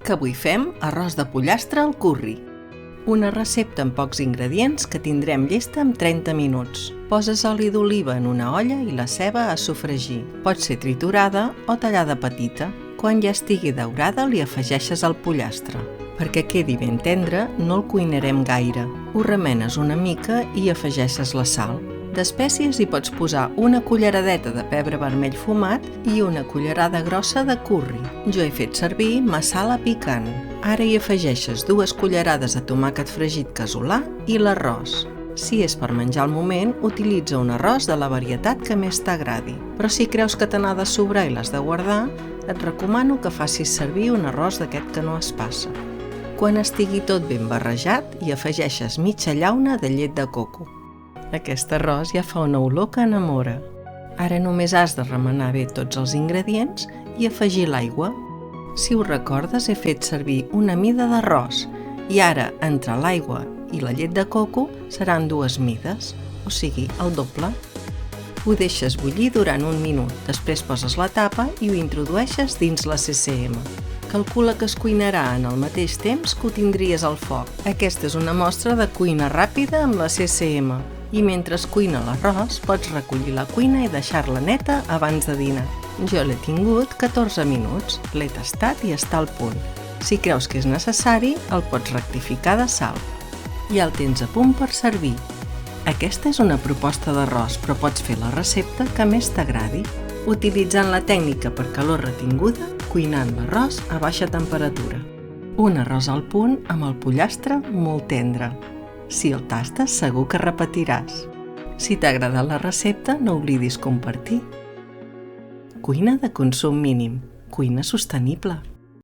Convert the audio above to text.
que avui fem arròs de pollastre al curri. Una recepta amb pocs ingredients que tindrem llesta en 30 minuts. Poses oli d'oliva en una olla i la ceba a sofregir. Pot ser triturada o tallada petita. Quan ja estigui daurada li afegeixes el pollastre. Perquè quedi ben tendre, no el cuinarem gaire. Ho remenes una mica i afegeixes la sal. D'espècies hi pots posar una culleradeta de pebre vermell fumat i una cullerada grossa de curri. Jo he fet servir masala picant. Ara hi afegeixes 2 cullerades de tomàquet fregit casolà i l'arròs. Si és per menjar al moment, utilitza un arròs de la varietat que més t'agradi. Però si creus que te n'ha de sobrar i l'has de guardar, et recomano que facis servir un arròs d'aquest que no es passa. Quan estigui tot ben barrejat, hi afegeixes mitja llauna de llet de coco. Aquest arròs ja fa una olor que enamora. Ara només has de remenar bé tots els ingredients i afegir l'aigua. Si ho recordes, he fet servir una mida d'arròs i ara, entre l'aigua i la llet de coco, seran 2 mides, o sigui, el doble. Ho deixes bullir durant 1 minut, després poses la tapa i ho introdueixes dins la CCM. Calcula que es cuinarà en el mateix temps que ho tindries al foc. Aquesta és una mostra de cuina ràpida amb la CCM. I mentre es cuina l'arròs, pots recollir la cuina i deixar-la neta abans de dinar. Jo l'he tingut 14 minuts, l'he tastat i està al punt. Si creus que és necessari, el pots rectificar de sal. Ja el tens a punt per servir. Aquesta és una proposta d'arròs, però pots fer la recepta que més t'agradi, utilitzant la tècnica per calor retinguda, cuinant l'arròs a baixa temperatura. Un arròs al punt amb el pollastre molt tendre. Si el tastes, segur que repetiràs. Si t'ha agradat la recepta, no oblidis compartir. Cuina de consum mínim. Cuina sostenible.